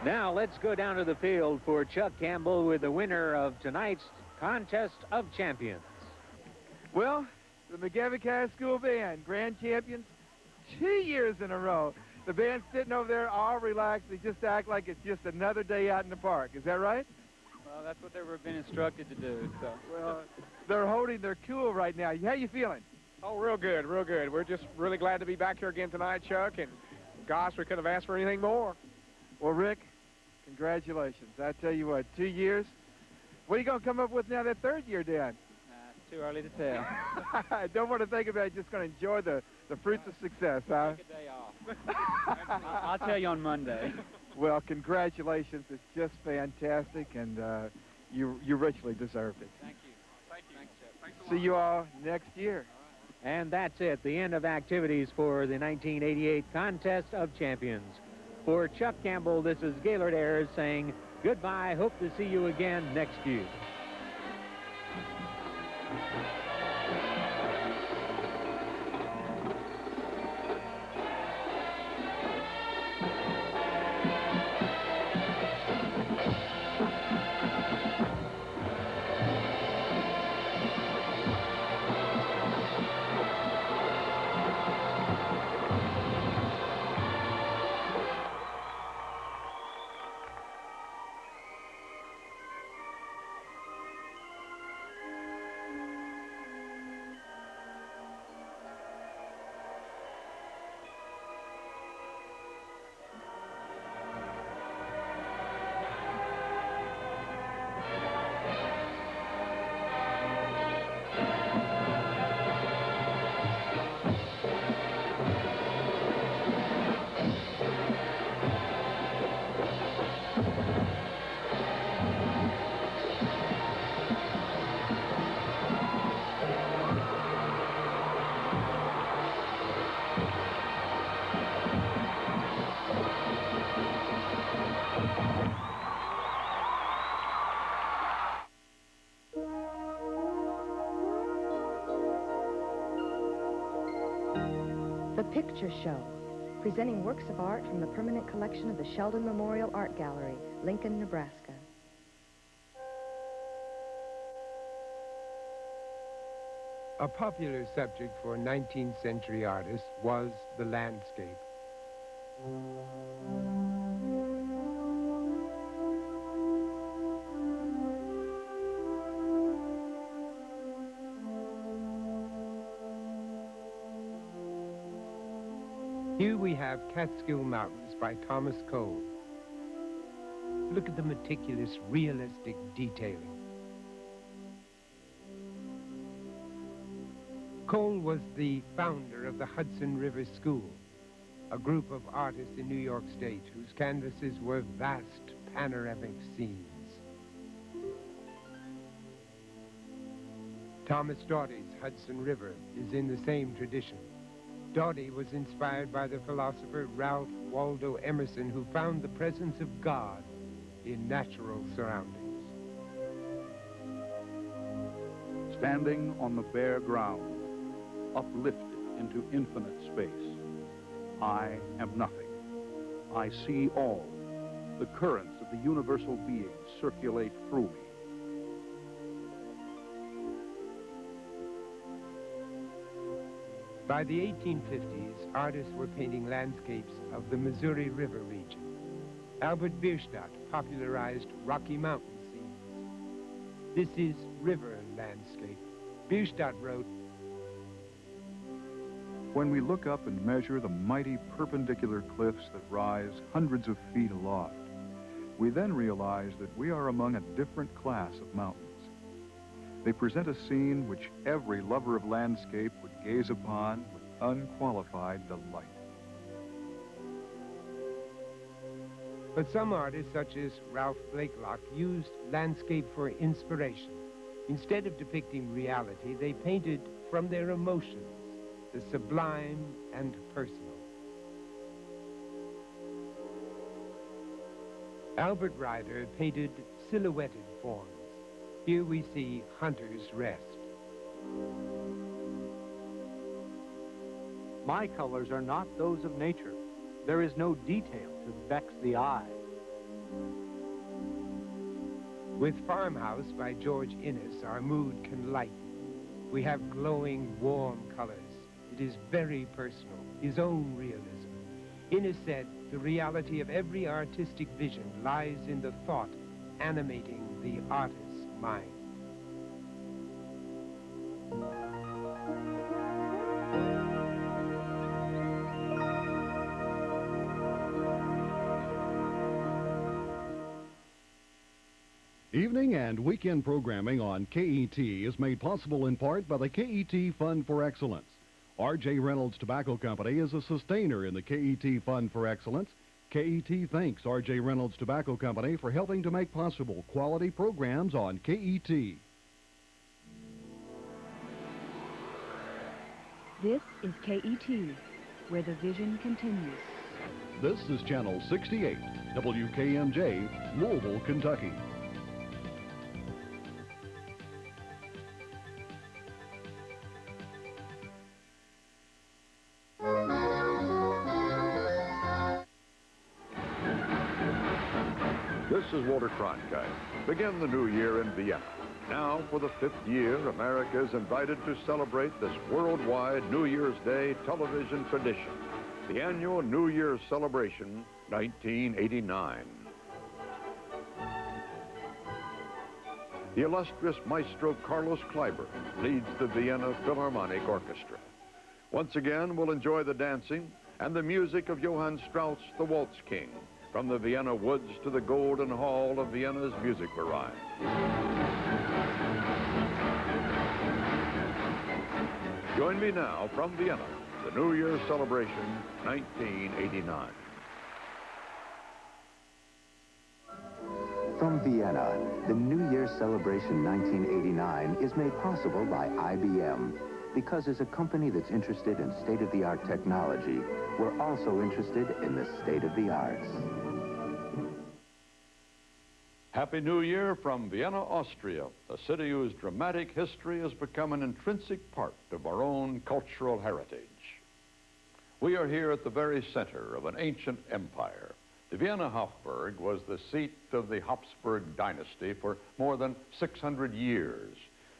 Now let's go down to the field for Chuck Campbell with the winner of tonight's Contest of Champions. Well, the McGavick High School Band, grand champions 2 years in a row. The band's sitting over there all relaxed. They just act like it's just another day out in the park. Is that right? Well, that's what they were being instructed to do. So. Well, they're holding their cool right now. How you feeling? Oh, real good, real good. We're just really glad to be back here again tonight, Chuck, and gosh, we couldn't have asked for anything more. Well, Rick, congratulations. I tell you what, 2 years. What are you going to come up with now that third year, Dan? It's too early to tell. I don't want to think about it. Just going to enjoy the fruits of success, huh? Take a day off. I'll tell you on Monday. Well, congratulations. It's just fantastic, and you richly deserved it. Thank you. Thank you. Thanks, Chuck. Thanks a lot. See you all next year. And that's it, the end of activities for the 1988 Contest of Champions. For Chuck Campbell, this is Gaylord Ayers saying goodbye. Hope to see you again next year. The Picture Show, presenting works of art from the permanent collection of the Sheldon Memorial Art Gallery, Lincoln, Nebraska. A popular subject for 19th century artists was the landscape. Here we have Catskill Mountains by Thomas Cole. Look at the meticulous, realistic detailing. Cole was the founder of the Hudson River School, a group of artists in New York State whose canvases were vast panoramic scenes. Thomas Doughty's Hudson River is in the same tradition. Doughty was inspired by the philosopher Ralph Waldo Emerson, who found the presence of God in natural surroundings. Standing on the bare ground, uplifted into infinite space, I am nothing. I see all. The currents of the universal being circulate through me. By the 1850s, artists were painting landscapes of the Missouri River region. Albert Bierstadt popularized Rocky Mountain scenes. This is river landscape. Bierstadt wrote, When we look up and measure the mighty perpendicular cliffs that rise hundreds of feet aloft, we then realize that we are among a different class of mountains. They present a scene which every lover of landscape would gaze upon with unqualified delight. But some artists, such as Ralph Blakelock, used landscape for inspiration. Instead of depicting reality, they painted from their emotions, the sublime and personal. Albert Ryder painted silhouetted forms. Here we see Hunter's Rest. My colors are not those of nature. There is no detail to vex the eye. With Farmhouse by George Innes, our mood can lighten. We have glowing, warm colors. It is very personal, his own realism. Innes said, the reality of every artistic vision lies in the thought animating the artist's mind. Evening and weekend programming on KET is made possible in part by the KET Fund for Excellence. R.J. Reynolds Tobacco Company is a sustainer in the KET Fund for Excellence. KET thanks R.J. Reynolds Tobacco Company for helping to make possible quality programs on KET. This is KET, where the vision continues. This is Channel 68, WKMJ, Louisville, Kentucky. This is Walter Cronkite. Begin the new year in Vienna. Now, for the 5th year, America is invited to celebrate this worldwide New Year's Day television tradition, the annual New Year's celebration, 1989. The illustrious maestro Carlos Kleiber leads the Vienna Philharmonic Orchestra. Once again, we'll enjoy the dancing and the music of Johann Strauss, the Waltz King, from the Vienna woods to the Golden Hall of Vienna's music variety. Join me now from Vienna, the New Year's celebration, 1989. From Vienna, the New Year's celebration 1989 is made possible by IBM. Because as a company that's interested in state-of-the-art technology, we're also interested in the state of the arts. Happy New Year from Vienna, Austria, a city whose dramatic history has become an intrinsic part of our own cultural heritage. We are here at the very center of an ancient empire. The Vienna Hofburg was the seat of the Habsburg dynasty for more than 600 years.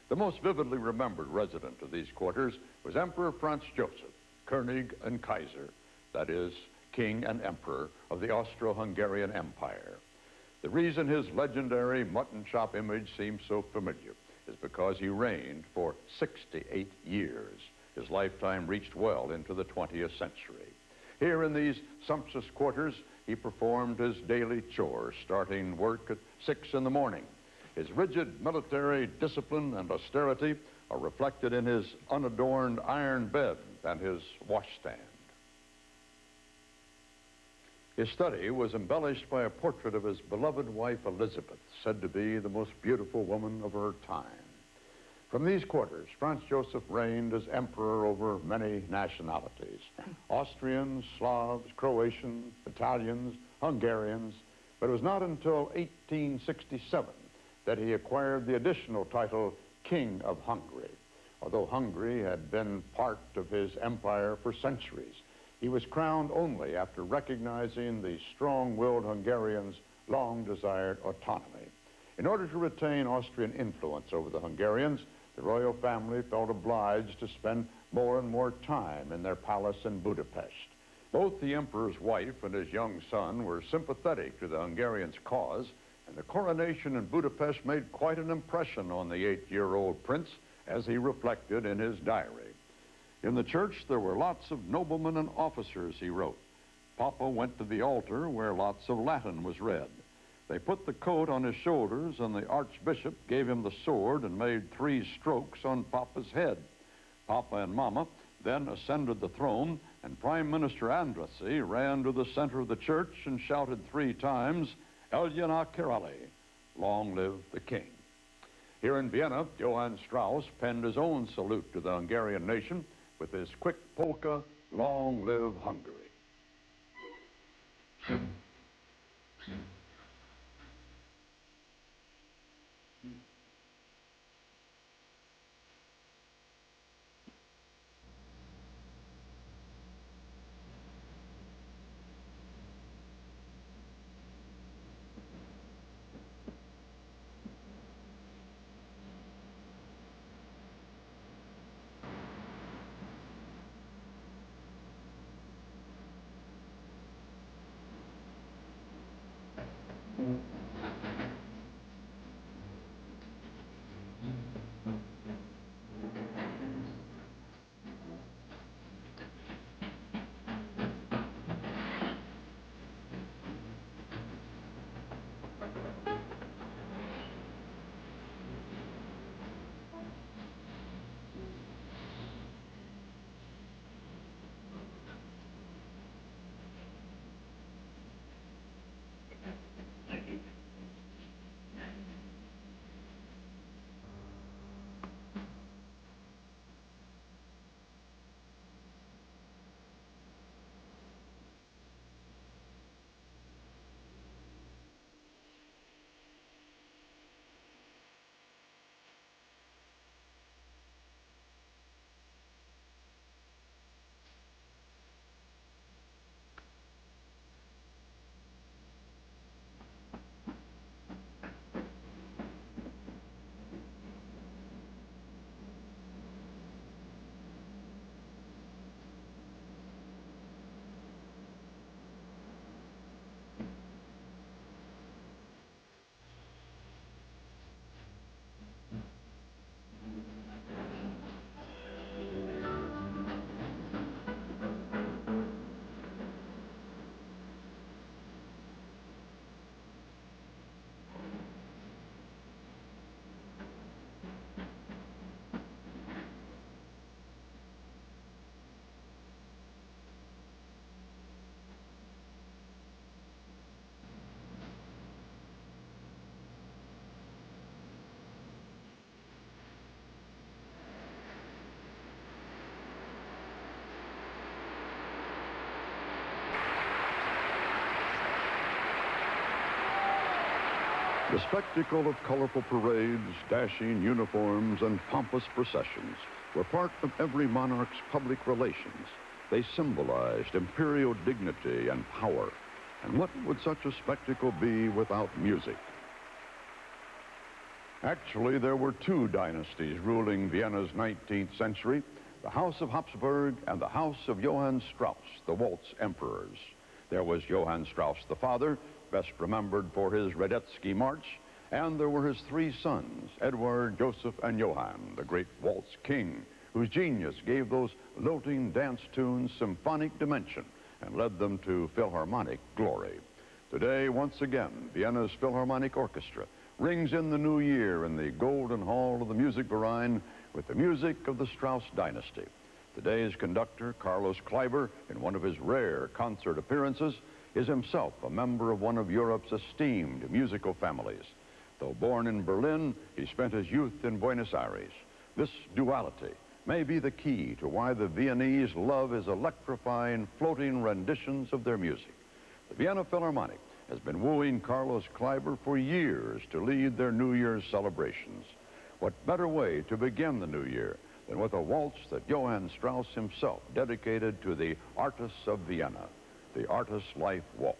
The most vividly remembered resident of these quarters was Emperor Franz Joseph, König and Kaiser, that is, King and Emperor of the Austro-Hungarian Empire. The reason his legendary mutton chop image seems so familiar is because he reigned for 68 years. His lifetime reached well into the 20th century. Here in these sumptuous quarters, he performed his daily chores, starting work at 6 in the morning. His rigid military discipline and austerity are reflected in his unadorned iron bed and his washstand. His study was embellished by a portrait of his beloved wife, Elizabeth, said to be the most beautiful woman of her time. From these quarters, Franz Joseph reigned as emperor over many nationalities: Austrians, Slavs, Croatians, Italians, Hungarians. But it was not until 1867 that he acquired the additional title King of Hungary. Although Hungary had been part of his empire for centuries, he was crowned only after recognizing the strong-willed Hungarians' long-desired autonomy. In order to retain Austrian influence over the Hungarians, the royal family felt obliged to spend more and more time in their palace in Budapest. Both the emperor's wife and his young son were sympathetic to the Hungarians' cause, and the coronation in Budapest made quite an impression on the 8-year-old prince, as he reflected in his diary. In the church, there were lots of noblemen and officers, he wrote. Papa went to the altar where lots of Latin was read. They put the coat on his shoulders, and the archbishop gave him the sword and made 3 strokes on Papa's head. Papa and Mama then ascended the throne, and Prime Minister Andrassy ran to the center of the church and shouted 3 times, Elena Kirali, long live the king. Here in Vienna, Johann Strauss penned his own salute to the Hungarian nation with his quick polka, Long Live Hungary. The spectacle of colorful parades, dashing uniforms, and pompous processions were part of every monarch's public relations. They symbolized imperial dignity and power. And what would such a spectacle be without music? Actually, there were two dynasties ruling Vienna's 19th century, the House of Habsburg and the House of Johann Strauss, the waltz emperors. There was Johann Strauss the father, best remembered for his Radetzky March, and there were his three sons, Edward, Joseph, and Johann, the great waltz king, whose genius gave those lilting dance tunes symphonic dimension and led them to Philharmonic glory. Today, once again, Vienna's Philharmonic Orchestra rings in the new year in the Golden Hall of the Musikverein with the music of the Strauss dynasty. Today's conductor, Carlos Kleiber, in one of his rare concert appearances, is himself a member of one of Europe's esteemed musical families. Though born in Berlin, he spent his youth in Buenos Aires. This duality may be the key to why the Viennese love his electrifying, floating renditions of their music. The Vienna Philharmonic has been wooing Carlos Kleiber for years to lead their New Year's celebrations. What better way to begin the new year than with a waltz that Johann Strauss himself dedicated to the artists of Vienna, the Artist's Life Waltz.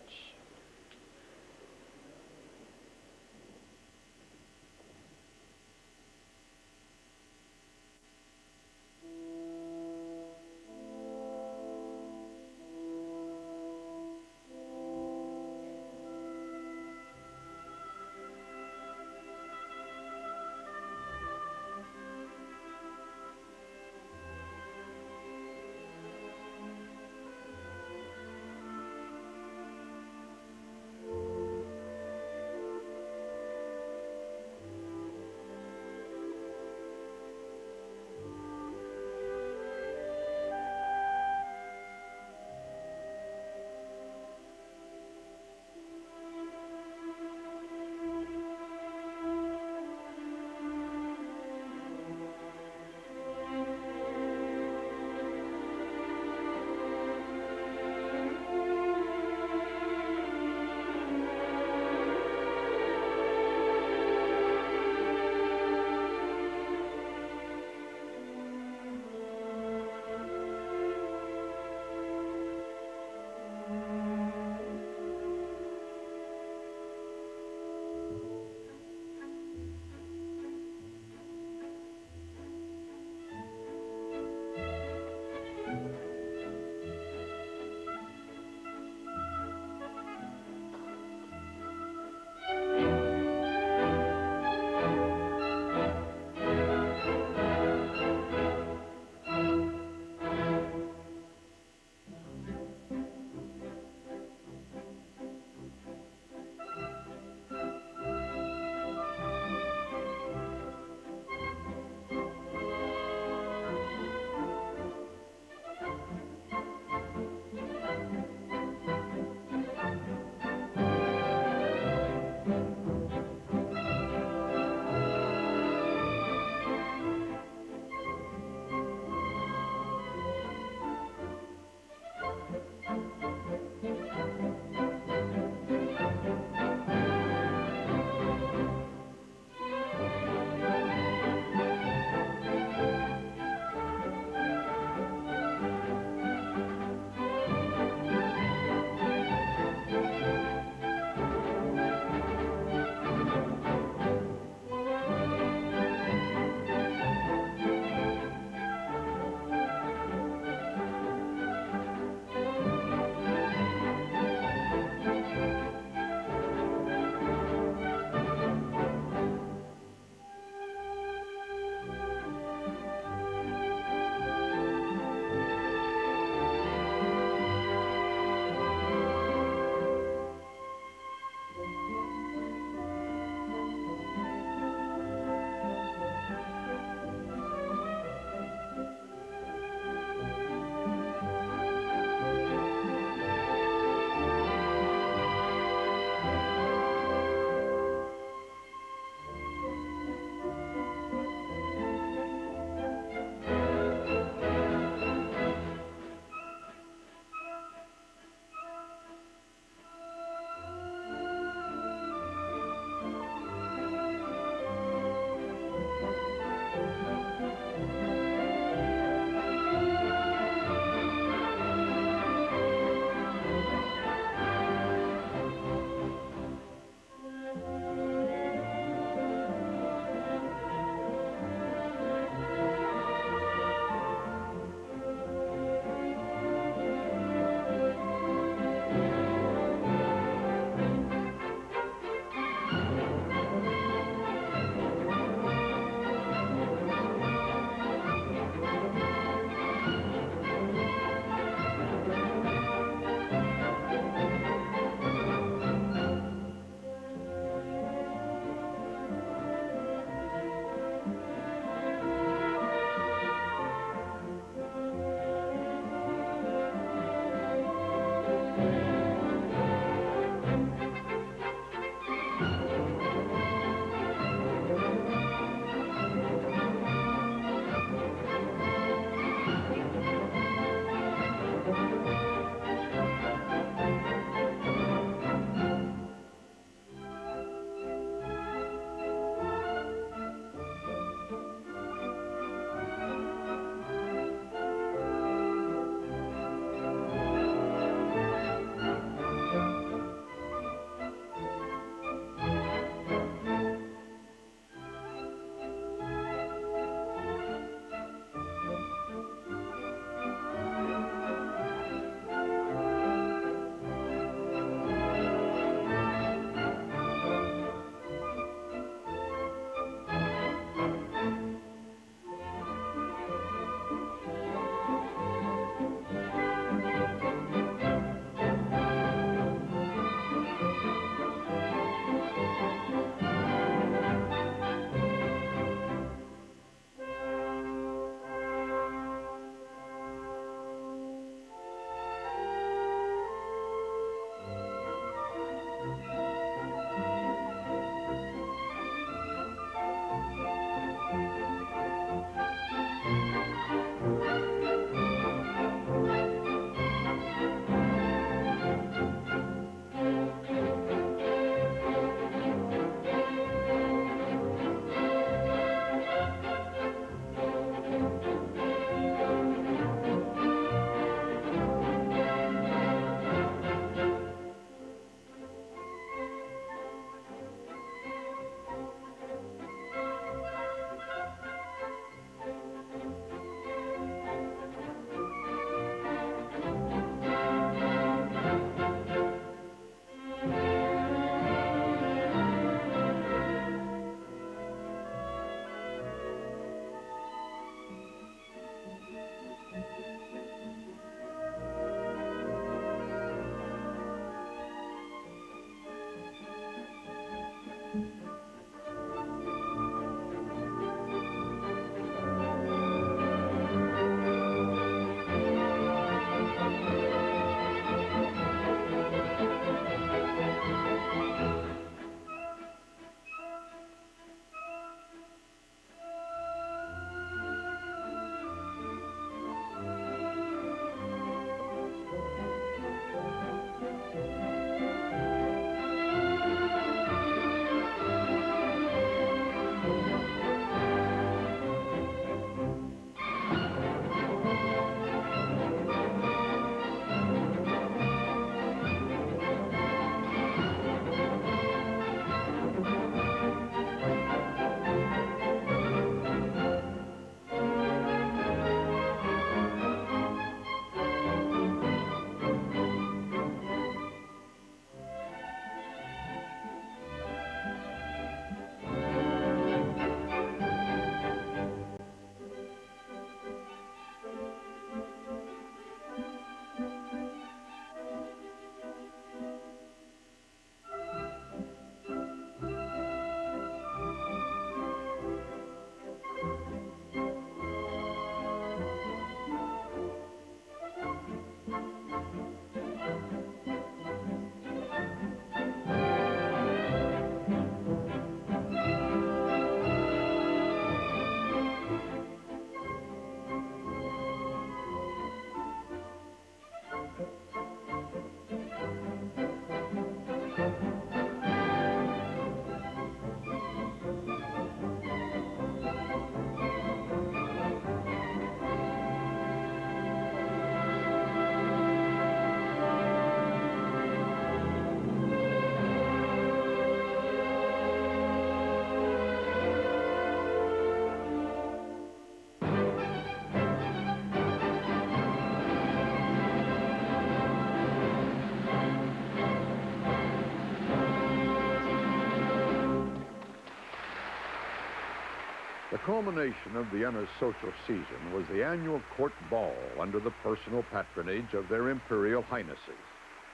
The culmination of Vienna's social season was the annual court ball under the personal patronage of their imperial highnesses.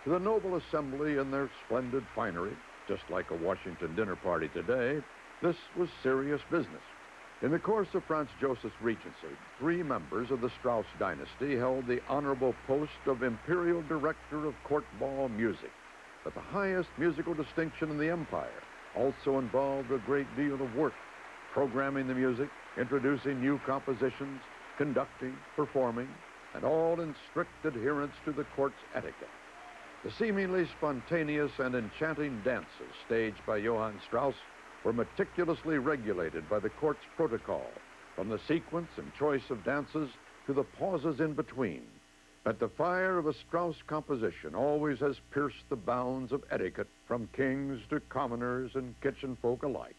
To the noble assembly in their splendid finery, just like a Washington dinner party today, this was serious business. In the course of Franz Joseph's regency, 3 members of the Strauss dynasty held the honorable post of Imperial Director of Court Ball Music. But the highest musical distinction in the empire also involved a great deal of work, programming the music, introducing new compositions, conducting, performing, and all in strict adherence to the court's etiquette. The seemingly spontaneous and enchanting dances staged by Johann Strauss were meticulously regulated by the court's protocol, from the sequence and choice of dances to the pauses in between. But the fire of a Strauss composition always has pierced the bounds of etiquette from kings to commoners and kitchen folk alike.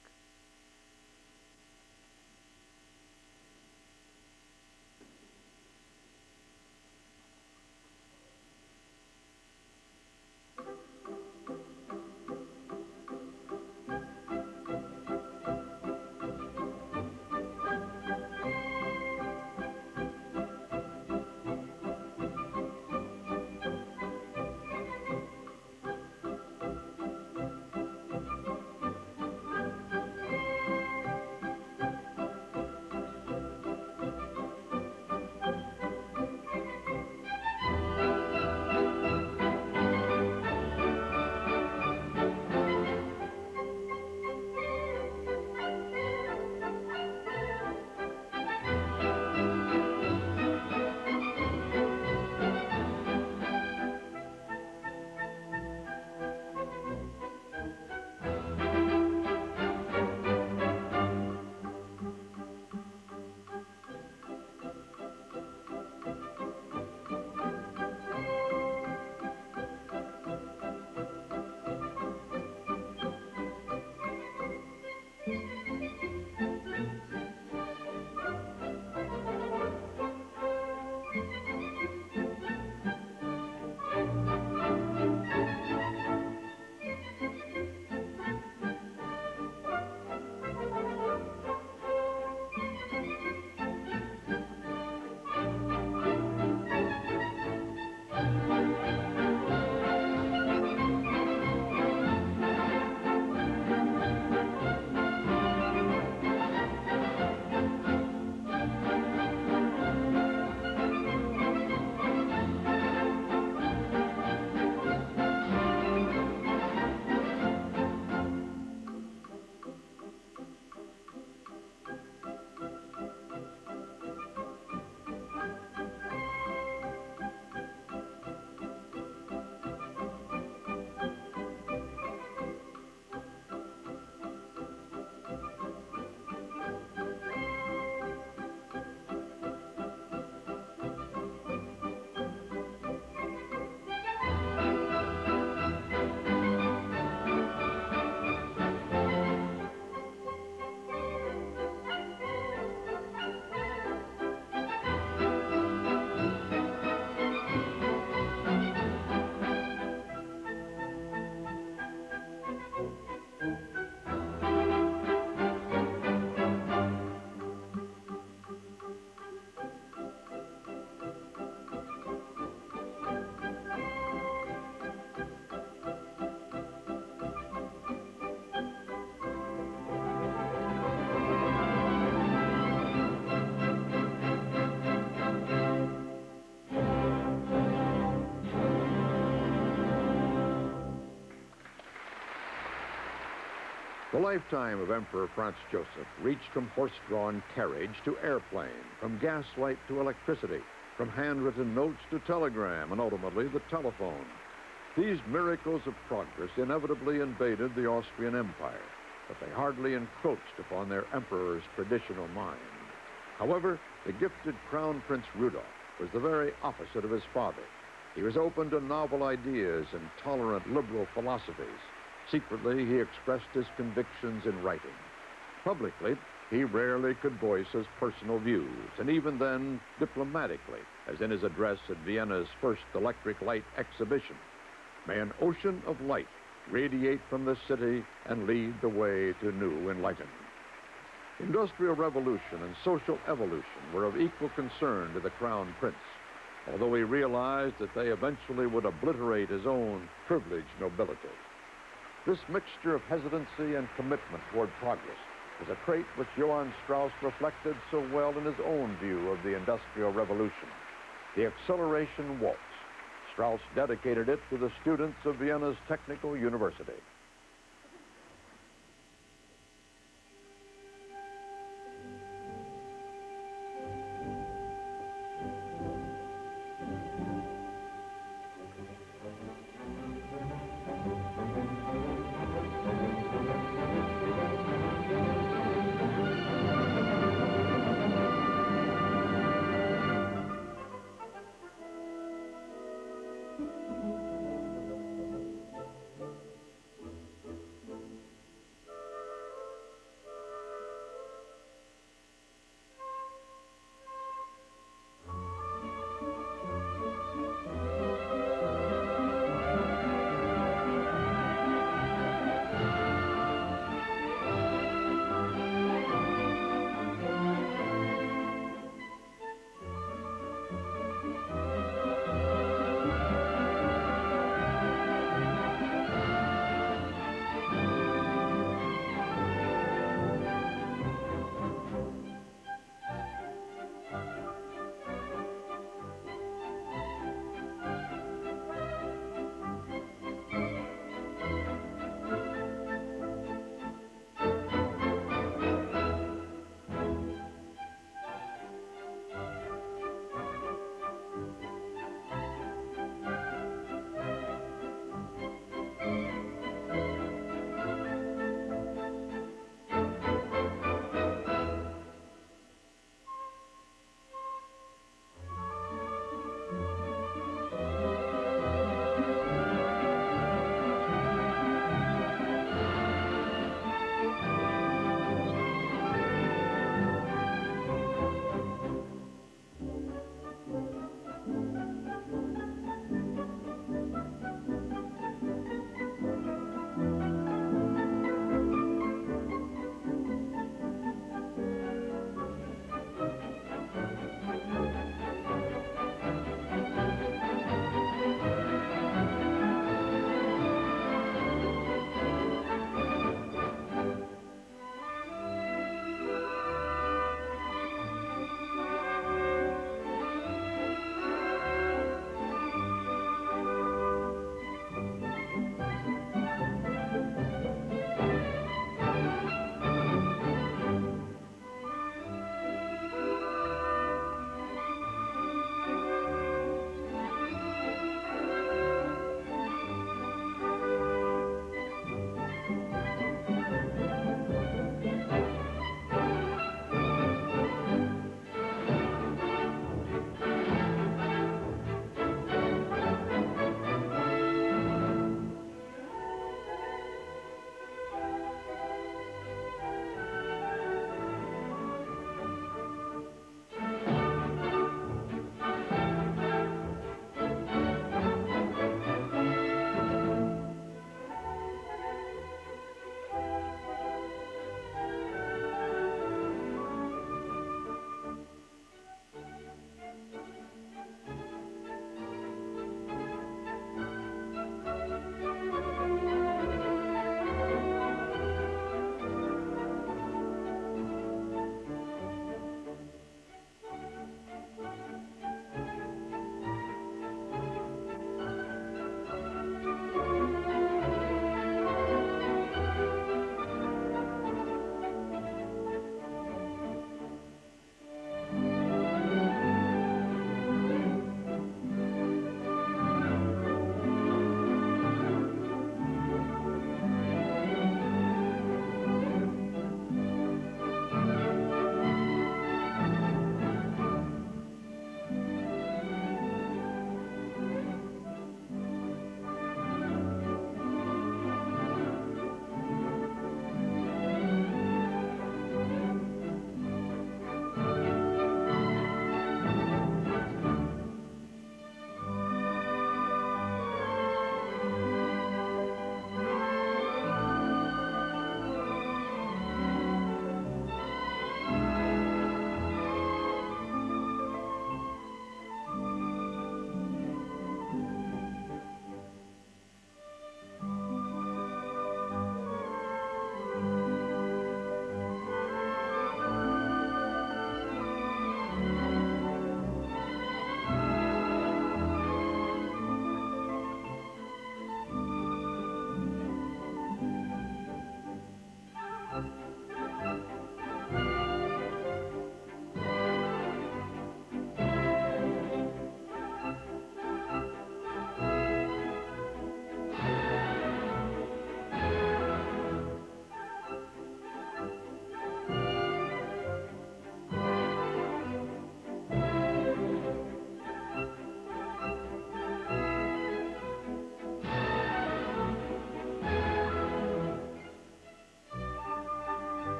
The lifetime of Emperor Franz Joseph reached from horse-drawn carriage to airplane, from gaslight to electricity, from handwritten notes to telegram, and ultimately the telephone. These miracles of progress inevitably invaded the Austrian Empire, but they hardly encroached upon their emperor's traditional mind. However, the gifted Crown Prince Rudolph was the very opposite of his father. He was open to novel ideas and tolerant liberal philosophies. Secretly, he expressed his convictions in writing. Publicly, he rarely could voice his personal views, and even then, diplomatically, as in his address at Vienna's first electric light exhibition. May an ocean of light radiate from the city and lead the way to new enlightenment. Industrial revolution and social evolution were of equal concern to the Crown Prince, although he realized that they eventually would obliterate his own privileged nobility. This mixture of hesitancy and commitment toward progress is a trait which Johann Strauss reflected so well in his own view of the Industrial Revolution, the acceleration waltz. Strauss dedicated it to the students of Vienna's Technical University.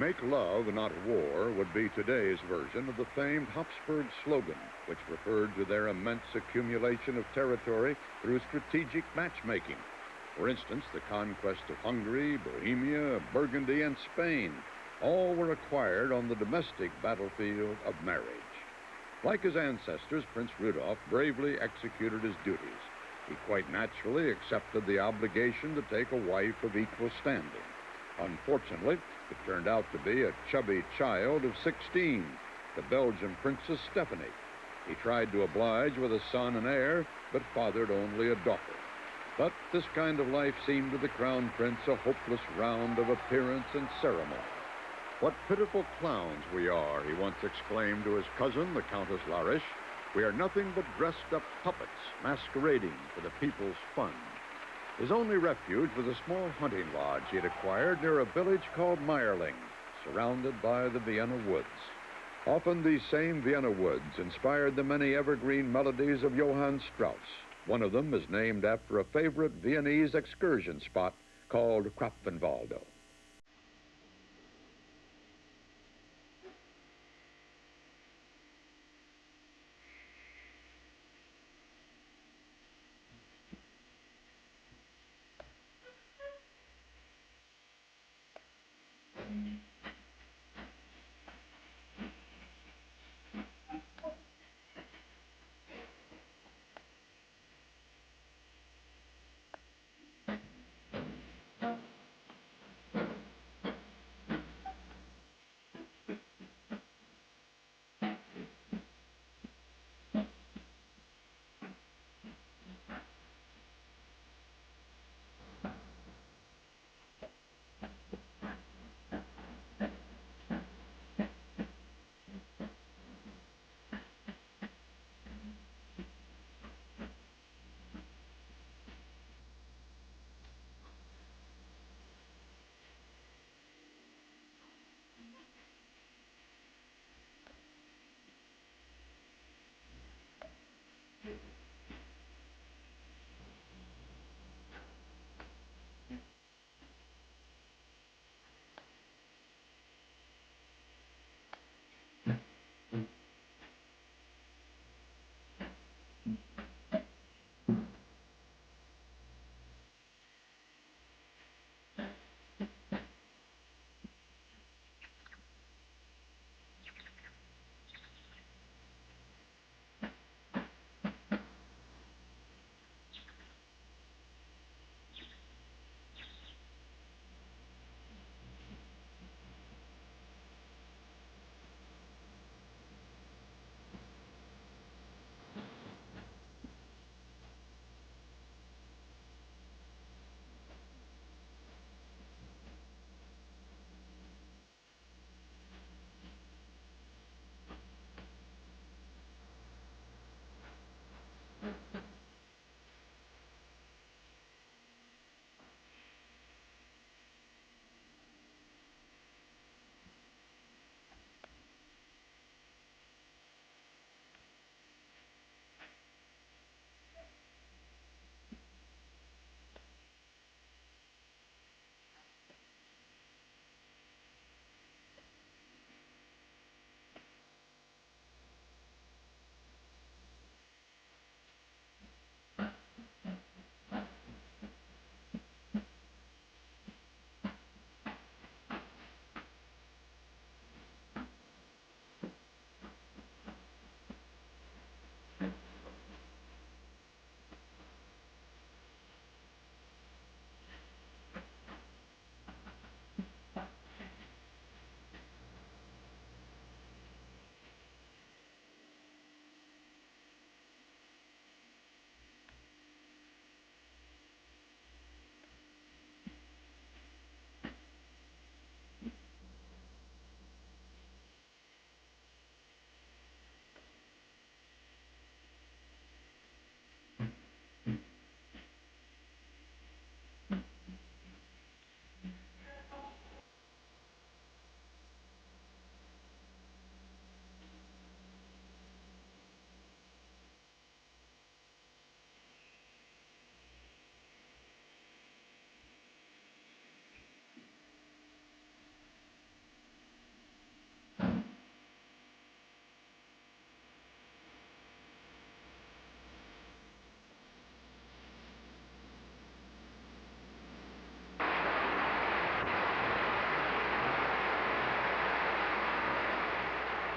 Make love, not war, would be today's version of the famed Habsburg slogan, which referred to their immense accumulation of territory through strategic matchmaking. For instance, the conquest of Hungary, Bohemia, Burgundy, and Spain all were acquired on the domestic battlefield of marriage. Like his ancestors, Prince Rudolf bravely executed his duties. He quite naturally accepted the obligation to take a wife of equal standing. Unfortunately, it turned out to be a chubby child of 16, the Belgian Princess Stephanie. He tried to oblige with a son and heir, but fathered only a daughter. But this kind of life seemed to the Crown Prince a hopeless round of appearance and ceremony. "What pitiful clowns we are," he once exclaimed to his cousin, the Countess Larish. "We are nothing but dressed-up puppets masquerading for the people's fun." His only refuge was a small hunting lodge he had acquired near a village called Meyerling, surrounded by the Vienna woods. Often these same Vienna woods inspired the many evergreen melodies of Johann Strauss. One of them is named after a favorite Viennese excursion spot called Krapfenwalde.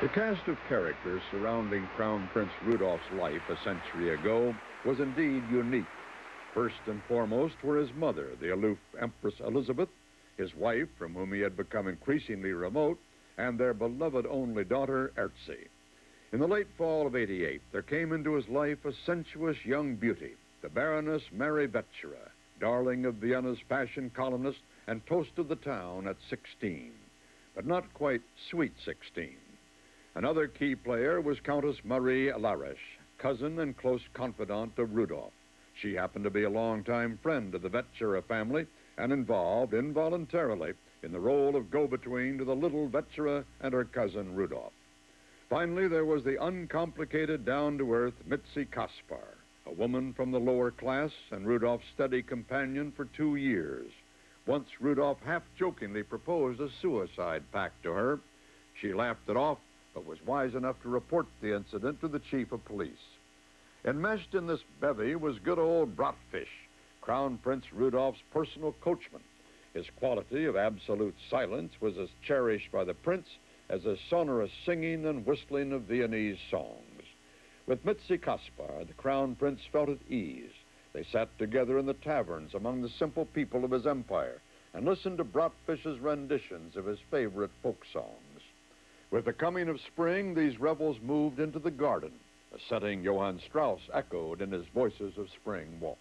The cast of characters surrounding Crown Prince Rudolph's life a century ago was indeed unique. First and foremost were his mother, the aloof Empress Elizabeth, his wife, from whom he had become increasingly remote, and their beloved only daughter, Erzi. In the late fall of '88, there came into his life a sensuous young beauty, the Baroness Mary Vetschera, darling of Vienna's fashion columnist and toast of the town at 16, but not quite sweet 16. Another key player was Countess Marie Larisch, cousin and close confidant of Rudolph. She happened to be a longtime friend of the Vetschera family and involved involuntarily in the role of go-between to the little Vetschera and her cousin Rudolph. Finally, there was the uncomplicated, down-to-earth Mitzi Kaspar, a woman from the lower class and Rudolph's steady companion for 2 years. Once Rudolph half-jokingly proposed a suicide pact to her. She laughed it off, but was wise enough to report the incident to the chief of police. Enmeshed in this bevy was good old Bratfish, Crown Prince Rudolph's personal coachman. His quality of absolute silence was as cherished by the prince as the sonorous singing and whistling of Viennese songs. With Mitzi Kaspar, the Crown Prince felt at ease. They sat together in the taverns among the simple people of his empire and listened to Bratfish's renditions of his favorite folk songs. With the coming of spring, these revels moved into the garden, a setting Johann Strauss echoed in his Voices of Spring waltz.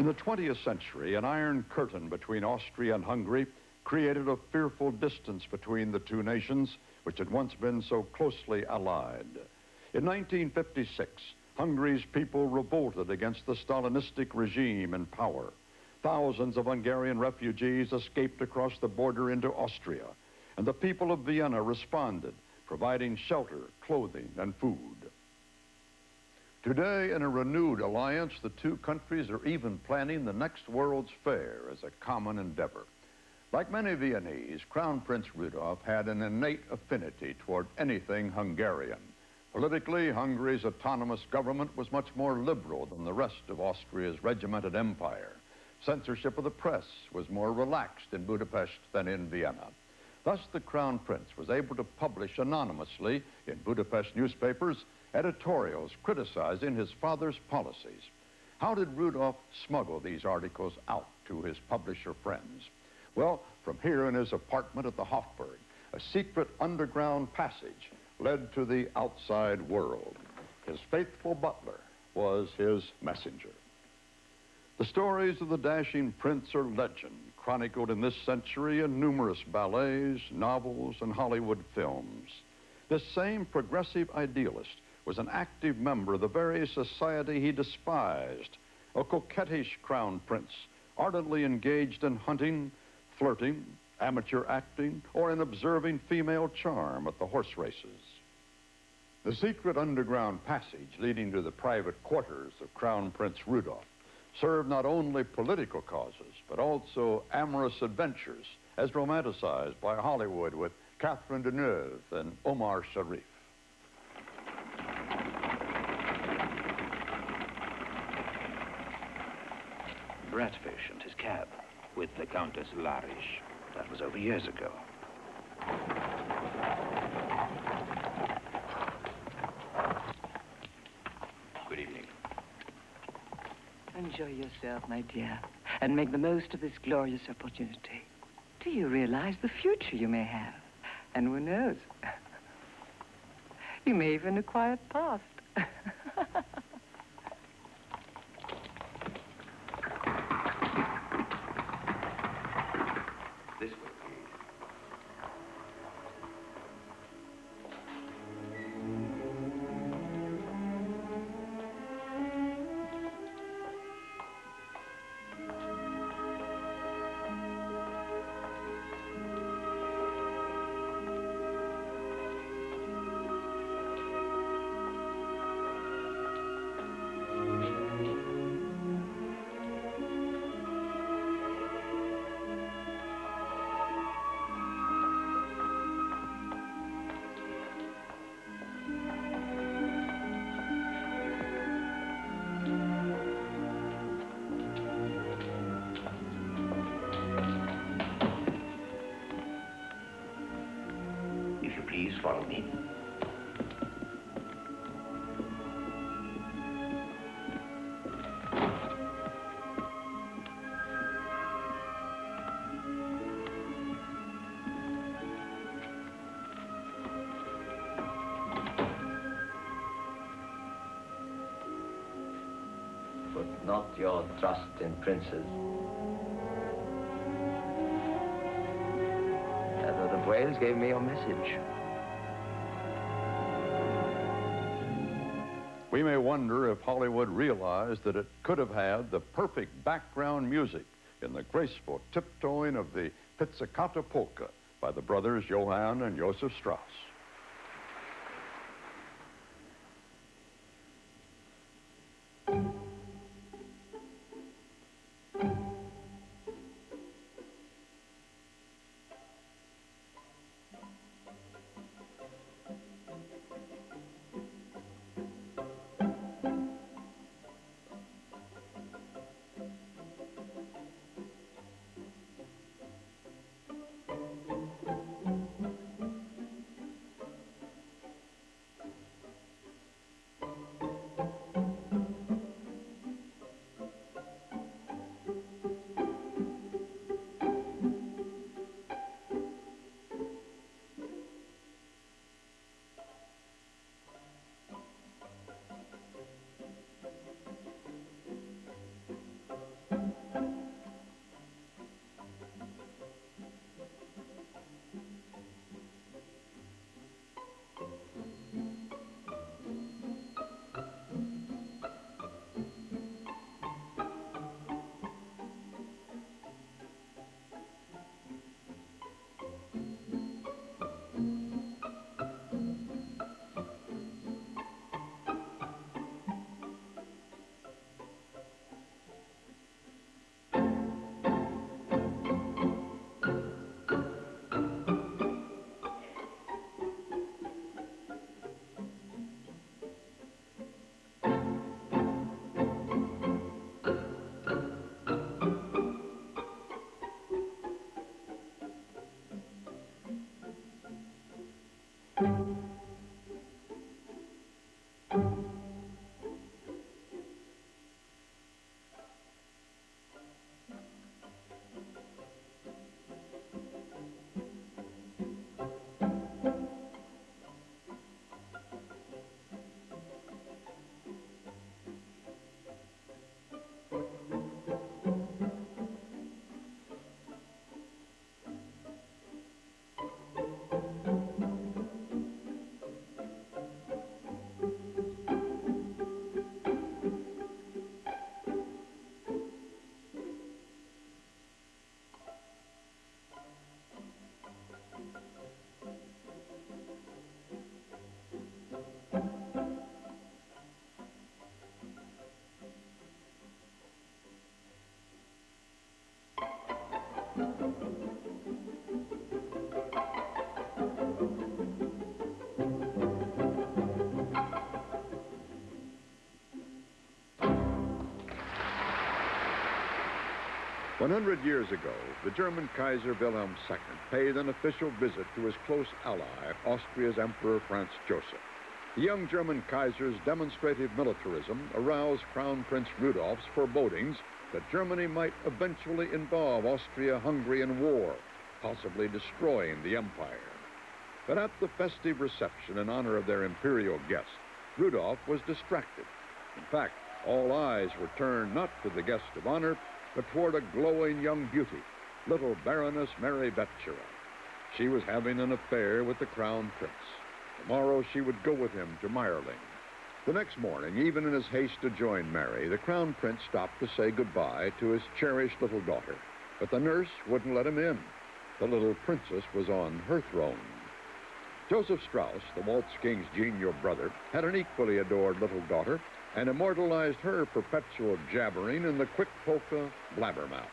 In the 20th century, an iron curtain between Austria and Hungary created a fearful distance between the two nations, which had once been so closely allied. In 1956, Hungary's people revolted against the Stalinistic regime in power. Thousands of Hungarian refugees escaped across the border into Austria, and the people of Vienna responded, providing shelter, clothing, and food. Today, in a renewed alliance, the two countries are even planning the next World's Fair as a common endeavor. Like many Viennese, Crown Prince Rudolph had an innate affinity toward anything Hungarian. Politically, Hungary's autonomous government was much more liberal than the rest of Austria's regimented empire. Censorship of the press was more relaxed in Budapest than in Vienna. Thus, the Crown Prince was able to publish anonymously in Budapest newspapers editorials criticizing his father's policies. How did Rudolph smuggle these articles out to his publisher friends? Well, from here in his apartment at the Hofburg, a secret underground passage led to the outside world. His faithful butler was his messenger. The stories of the dashing prince are legend, chronicled in this century in numerous ballets, novels, and Hollywood films. This same progressive idealist was an active member of the very society he despised, a coquettish crown prince, ardently engaged in hunting, flirting, amateur acting, or in observing female charm at the horse races. The secret underground passage leading to the private quarters of Crown Prince Rudolph served not only political causes, but also amorous adventures, as romanticized by Hollywood with Catherine Deneuve and Omar Sharif. Ratfish and his cab with the Countess Larish. That was over years ago. Good evening. Enjoy yourself, my dear, and make the most of this glorious opportunity. Do you realize the future you may have? And who knows? You may even acquire a past. This way, please. If you please, follow me. Put not your trust in princes. The Wales gave me your message. We may wonder if Hollywood realized that it could have had the perfect background music in the graceful tiptoeing of the Pizzicata Polka by the brothers Johann and Joseph Strauss. 100 years ago, the German Kaiser Wilhelm II paid an official visit to his close ally, Austria's Emperor Franz Joseph. The young German Kaiser's demonstrative militarism aroused Crown Prince Rudolph's forebodings that Germany might eventually involve Austria-Hungary in war, possibly destroying the empire. But at the festive reception in honor of their imperial guest, Rudolph was distracted. In fact, all eyes were turned not to the guest of honor, but toward a glowing young beauty, little Baroness Mary Vetschera. She was having an affair with the Crown Prince. Tomorrow she would go with him to Meyerling. The next morning, even in his haste to join Mary, the Crown Prince stopped to say goodbye to his cherished little daughter. But the nurse wouldn't let him in. The little princess was on her throne. Joseph Strauss, the Waltz King's genial brother, had an equally adored little daughter and immortalized her perpetual jabbering in the quick polka Blabbermouth.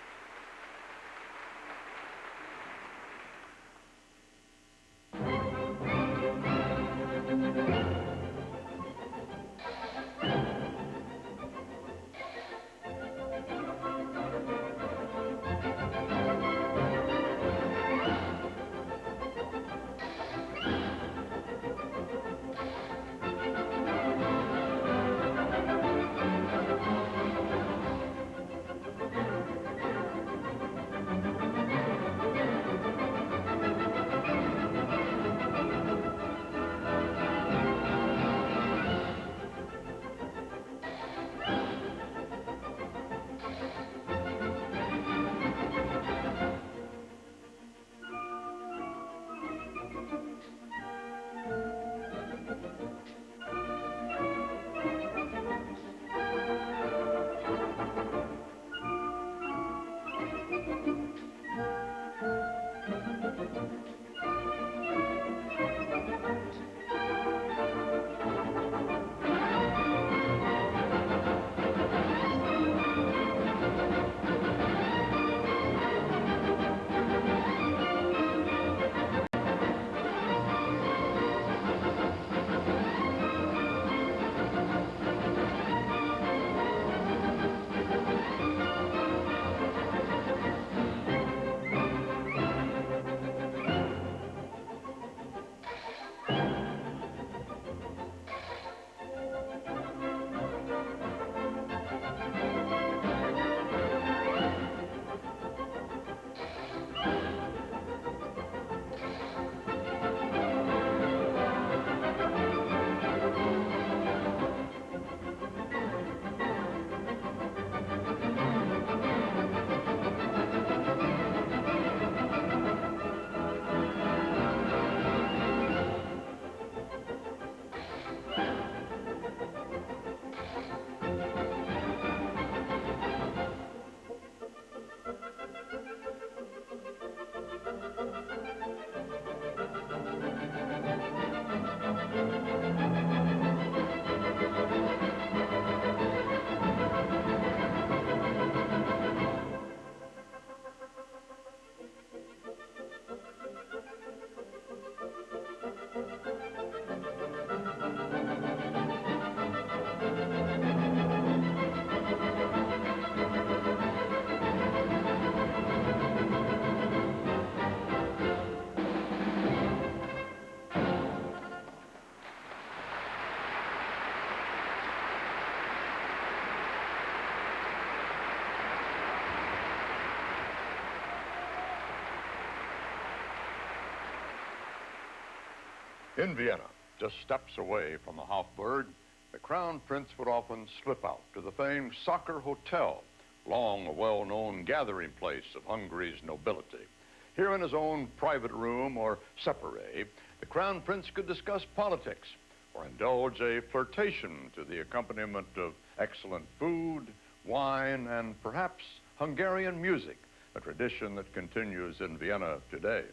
In Vienna, just steps away from the Hofburg, the Crown Prince would often slip out to the famed Soccer Hotel, long a well-known gathering place of Hungary's nobility. Here in his own private room or separé, the Crown Prince could discuss politics or indulge a flirtation to the accompaniment of excellent food, wine, and perhaps Hungarian music, a tradition that continues in Vienna today.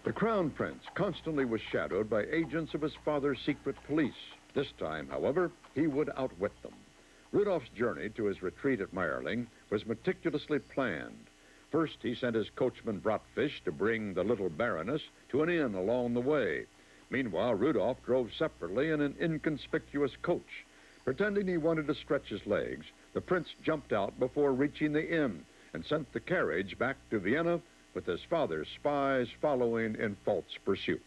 The Crown Prince constantly was shadowed by agents of his father's secret police. This time, however, he would outwit them. Rudolph's journey to his retreat at Meyerling was meticulously planned. First, he sent his coachman Bratfish to bring the little Baroness to an inn along the way. Meanwhile, Rudolph drove separately in an inconspicuous coach. Pretending he wanted to stretch his legs, the prince jumped out before reaching the inn and sent the carriage back to Vienna with his father's spies following in false pursuit.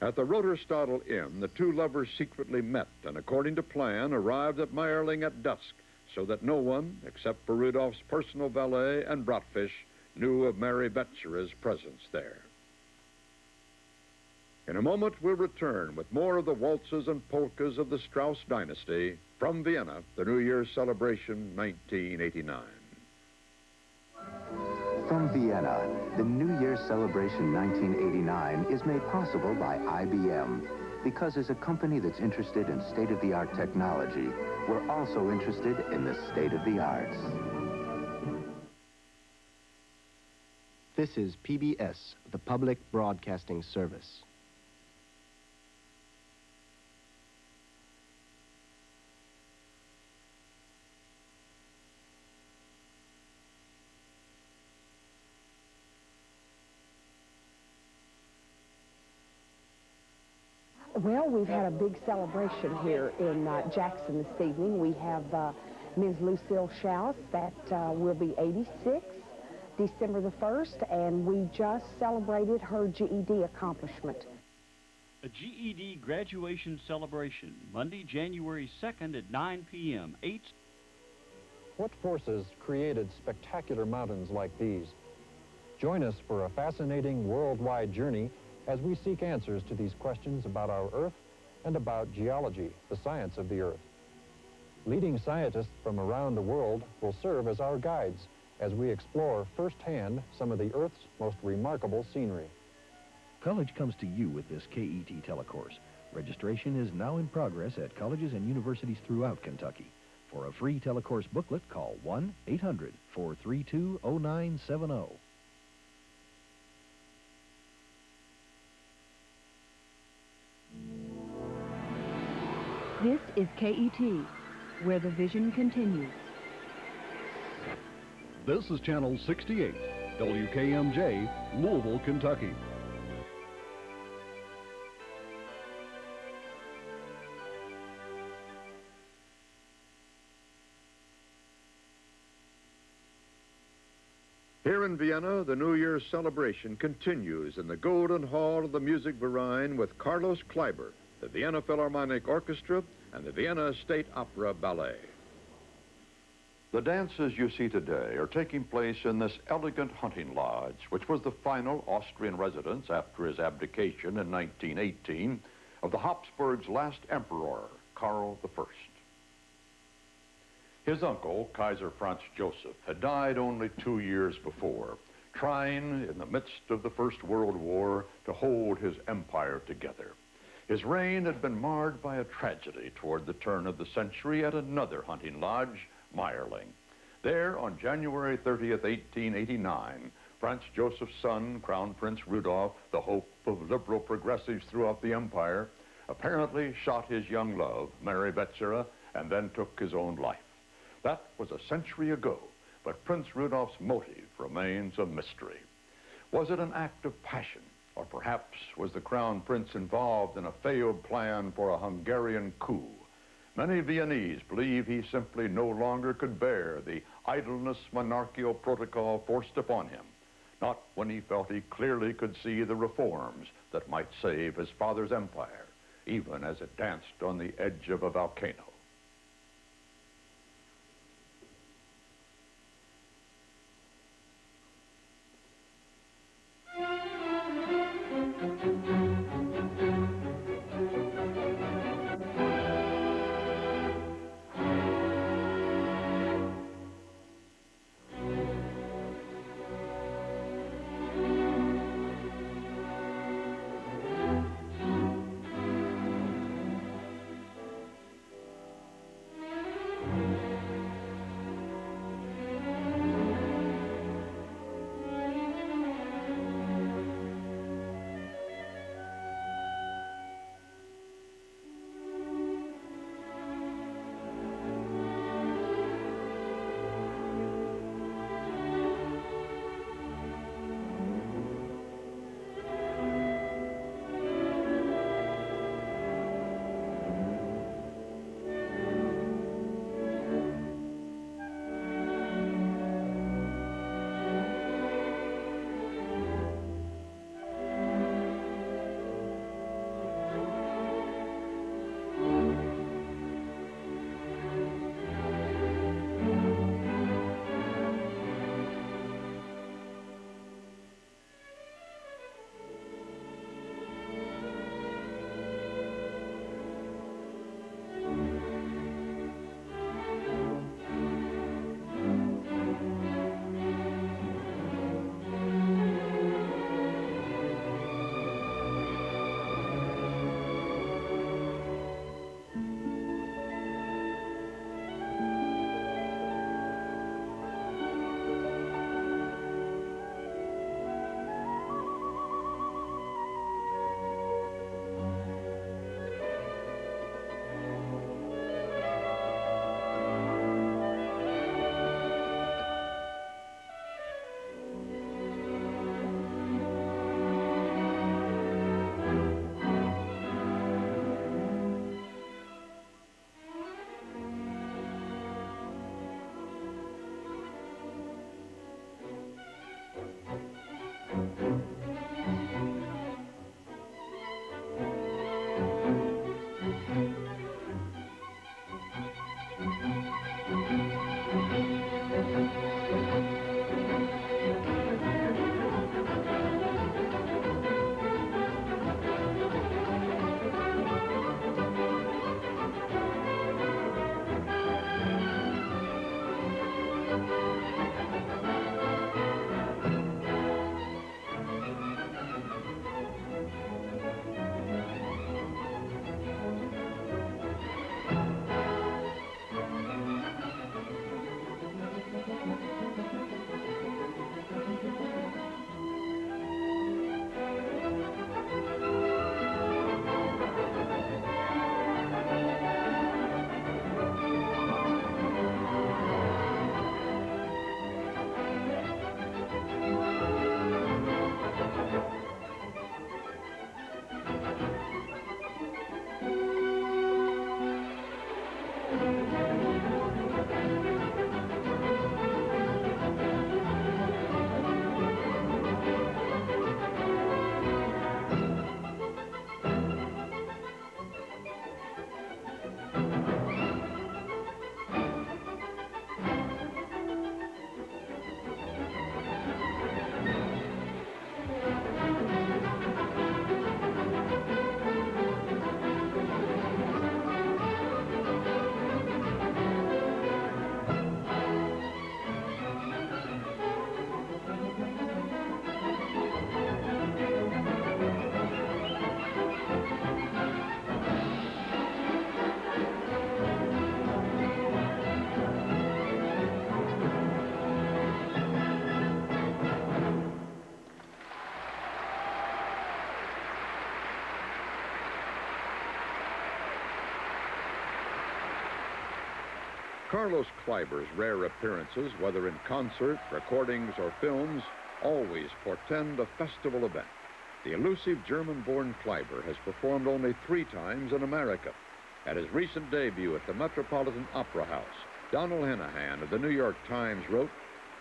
At the Roterstadel Inn, the two lovers secretly met and, according to plan, arrived at Meyerling at dusk so that no one, except for Rudolph's personal valet and Bratfish, knew of Mary Betzera's presence there. In a moment, we'll return with more of the waltzes and polkas of the Strauss dynasty from Vienna, the New Year's celebration 1989. From Vienna, the New Year's celebration 1989 is made possible by IBM. Because as a company that's interested in state-of-the-art technology, we're also interested in the state of the arts. This is PBS, the Public Broadcasting Service. Well, we've had a big celebration here in Jackson this evening. We have Ms. Lucille Schaus that will be 86 December the 1st, and we just celebrated her GED accomplishment. A GED graduation celebration, Monday, January 2nd at 9 p.m. What forces created spectacular mountains like these? Join us for a fascinating worldwide journey as we seek answers to these questions about our Earth and about geology, the science of the Earth. Leading scientists from around the world will serve as our guides as we explore firsthand some of the Earth's most remarkable scenery. College comes to you with this KET telecourse. Registration is now in progress at colleges and universities throughout Kentucky. For a free telecourse booklet, call 1-800-432-0970. This is KET, where the vision continues. This is Channel 68, WKMJ, Louisville, Kentucky. Here in Vienna, the New Year's celebration continues in the Golden Hall of the Musikverein with Carlos Kleiber, the Vienna Philharmonic Orchestra, and the Vienna State Opera Ballet. The dances you see today are taking place in this elegant hunting lodge, which was the final Austrian residence after his abdication in 1918 of the Habsburgs' last emperor, Karl I. His uncle, Kaiser Franz Joseph, had died only 2 years before, trying in the midst of the First World War to hold his empire together. His reign had been marred by a tragedy toward the turn of the century at another hunting lodge, Meyerling. There, on January 30th, 1889, Franz Joseph's son, Crown Prince Rudolph, the hope of liberal progressives throughout the empire, apparently shot his young love, Mary Betzera, and then took his own life. That was a century ago, but Prince Rudolph's motive remains a mystery. Was it an act of passion, or perhaps was the Crown Prince involved in a failed plan for a Hungarian coup? Many Viennese believe he simply no longer could bear the idleness monarchical protocol forced upon him, not when he felt he clearly could see the reforms that might save his father's empire, even as it danced on the edge of a volcano. Carlos Kleiber's rare appearances, whether in concert, recordings, or films, always portend a festival event. The elusive German-born Kleiber has performed only 3 times in America. At his recent debut at the Metropolitan Opera House, Donald Henahan of the New York Times wrote,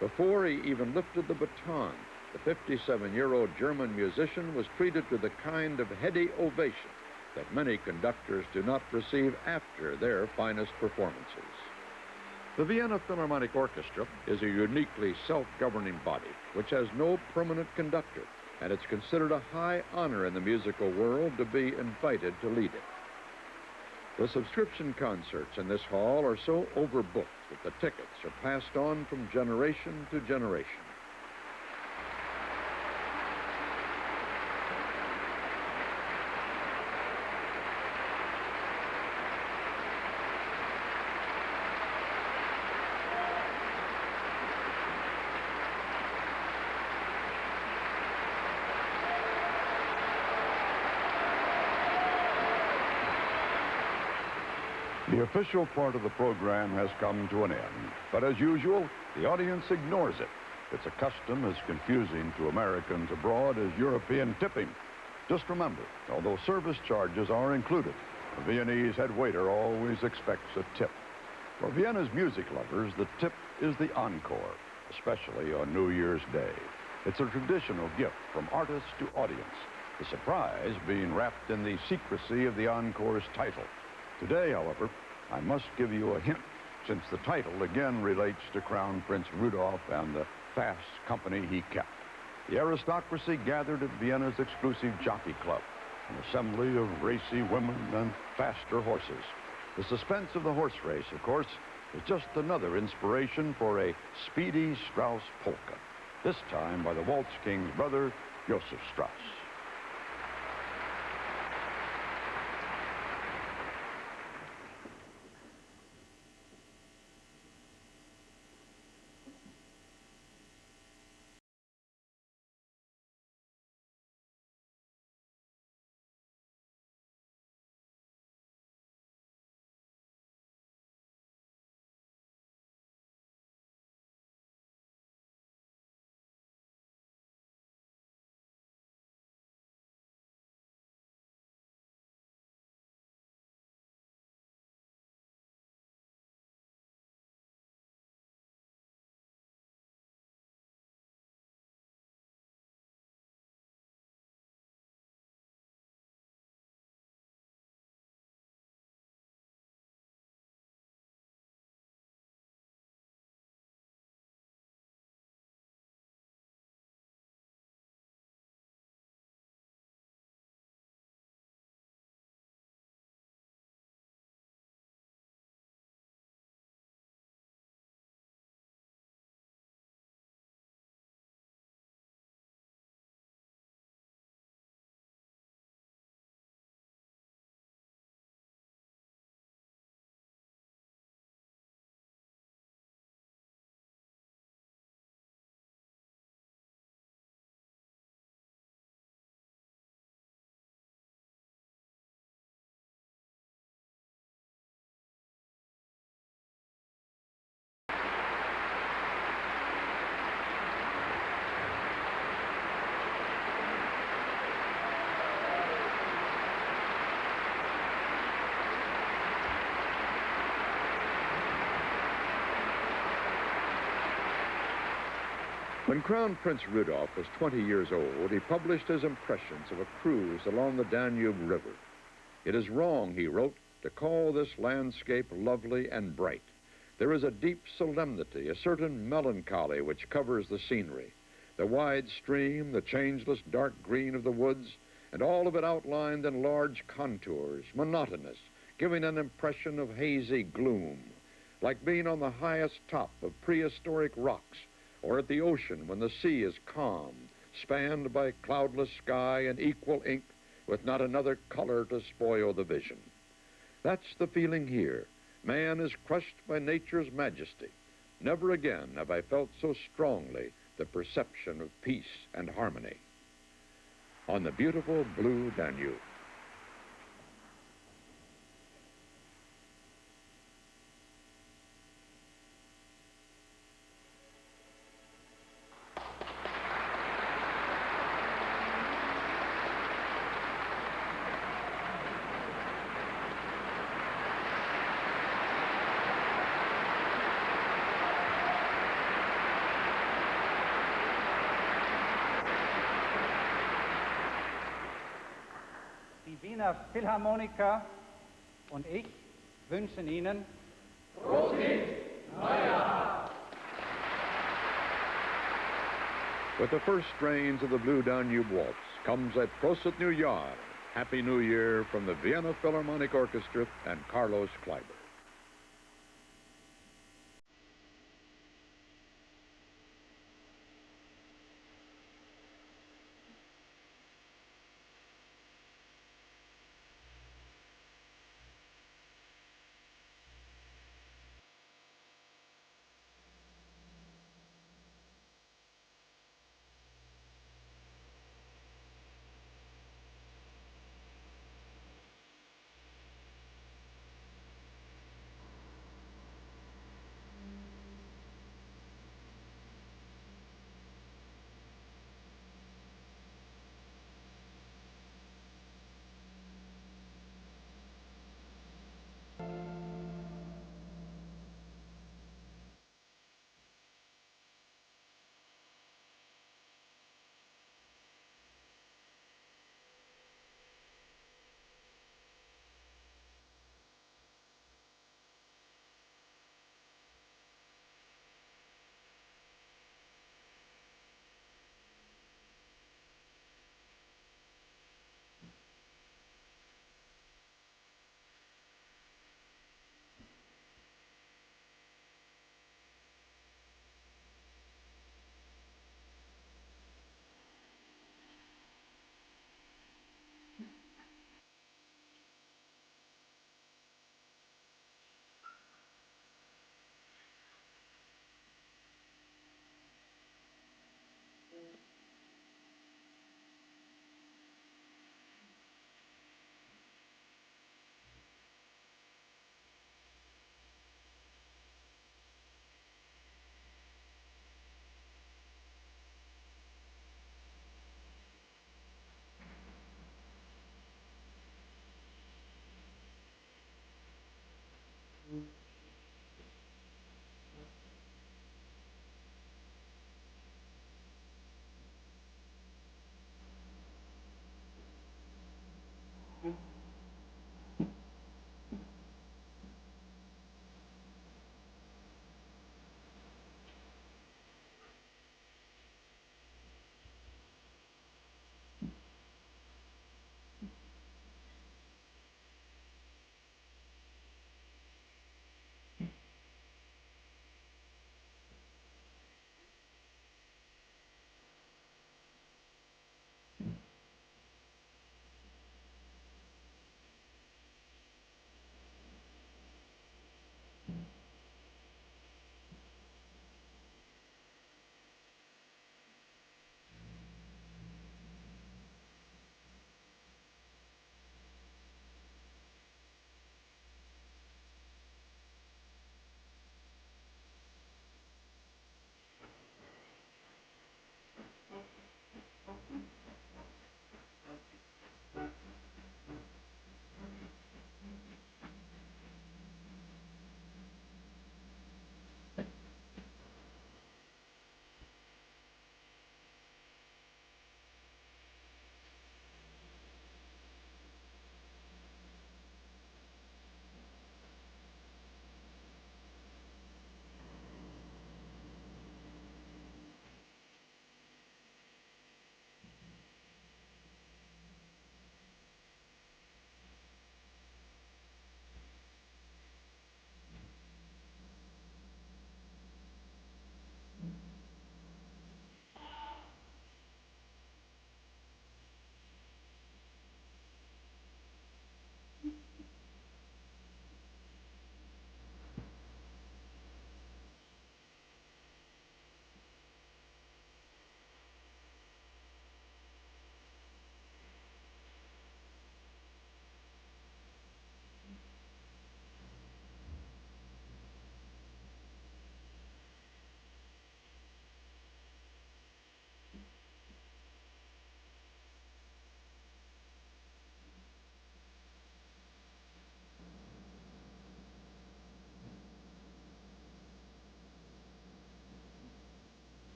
"Before he even lifted the baton, the 57-year-old German musician was treated to the kind of heady ovation that many conductors do not receive after their finest performances." The Vienna Philharmonic Orchestra is a uniquely self-governing body which has no permanent conductor, and it's considered a high honor in the musical world to be invited to lead it. The subscription concerts in this hall are so overbooked that the tickets are passed on from generation to generation. The official part of the program has come to an end, but as usual, the audience ignores it. It's a custom as confusing to Americans abroad as European tipping. Just remember, although service charges are included, the Viennese head waiter always expects a tip. For Vienna's music lovers, the tip is the encore, especially on New Year's Day. It's a traditional gift from artist to audience, the surprise being wrapped in the secrecy of the encore's title. Today, however, I must give you a hint, since the title again relates to Crown Prince Rudolph and the fast company he kept. The aristocracy gathered at Vienna's exclusive jockey club, an assembly of racy women and faster horses. The suspense of the horse race, of course, is just another inspiration for a speedy Strauss polka, this time by the Waltz King's brother, Joseph Strauss. When Crown Prince Rudolph was 20 years old, he published his impressions of a cruise along the Danube River. "It is wrong," he wrote, "to call this landscape lovely and bright. There is a deep solemnity, a certain melancholy which covers the scenery. The wide stream, the changeless dark green of the woods, and all of it outlined in large contours, monotonous, giving an impression of hazy gloom, like being on the highest top of prehistoric rocks, or at the ocean when the sea is calm, spanned by cloudless sky and equal ink, with not another color to spoil the vision. That's the feeling here. Man is crushed by nature's majesty. Never again have I felt so strongly the perception of peace and harmony." On the beautiful blue Danube. Wiener Philharmoniker und ich wünschen Ihnen With the first strains of the Blue Danube Waltz comes a Prosit New Jahr, Happy New Year from the Vienna Philharmonic Orchestra and Carlos Kleiber.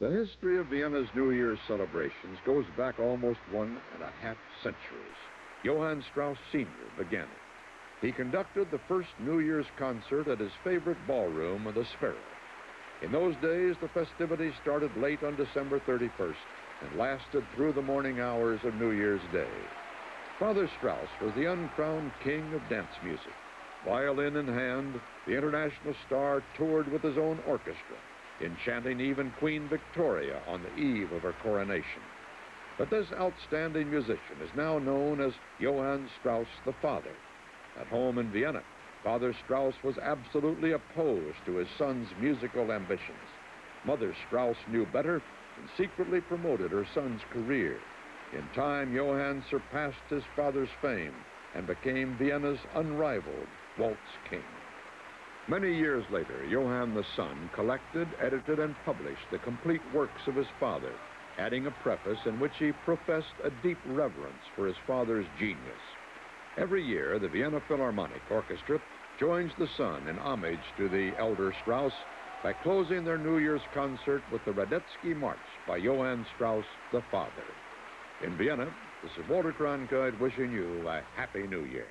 The history of Vienna's New Year's celebrations goes back almost 1.5 centuries. Johann Strauss Sr. began it. He conducted the first New Year's concert at his favorite ballroom, the Sparrow. In those days, the festivities started late on December 31st and lasted through the morning hours of New Year's Day. Father Strauss was the uncrowned king of dance music. Violin in hand, the international star toured with his own orchestra, enchanting even Queen Victoria on the eve of her coronation. But this outstanding musician is now known as Johann Strauss the Father. At home in Vienna, Father Strauss was absolutely opposed to his son's musical ambitions. Mother Strauss knew better and secretly promoted her son's career. In time, Johann surpassed his father's fame and became Vienna's unrivaled waltz king. Many years later, Johann the son collected, edited, and published the complete works of his father, adding a preface in which he professed a deep reverence for his father's genius. Every year, the Vienna Philharmonic Orchestra joins the son in homage to the elder Strauss by closing their New Year's concert with the Radetzky March by Johann Strauss the Father. In Vienna, this is Walter Cronkite wishing you a Happy New Year.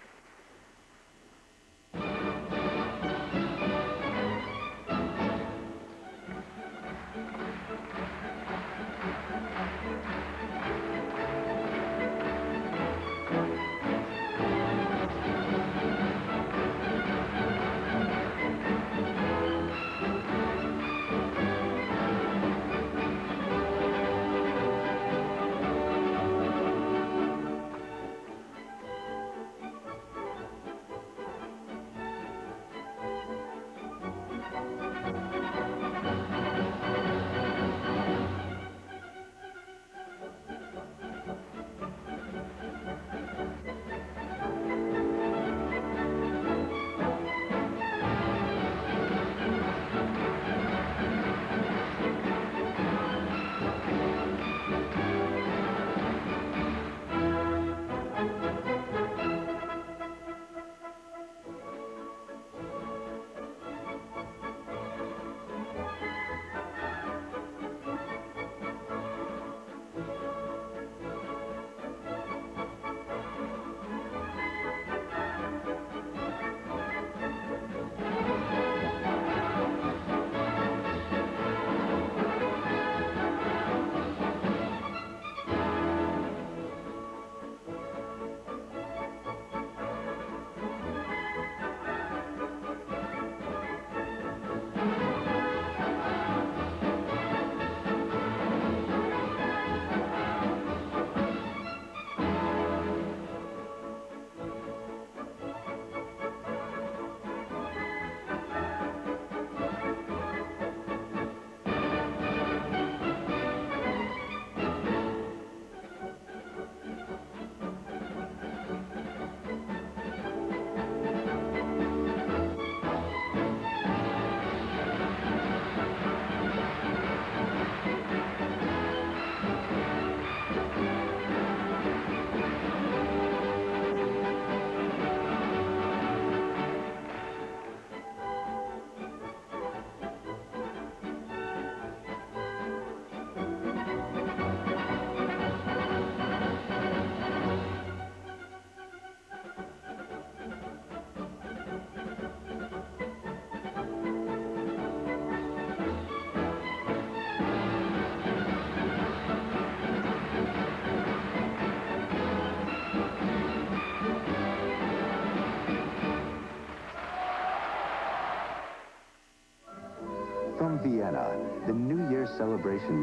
From Vienna, the New Year celebration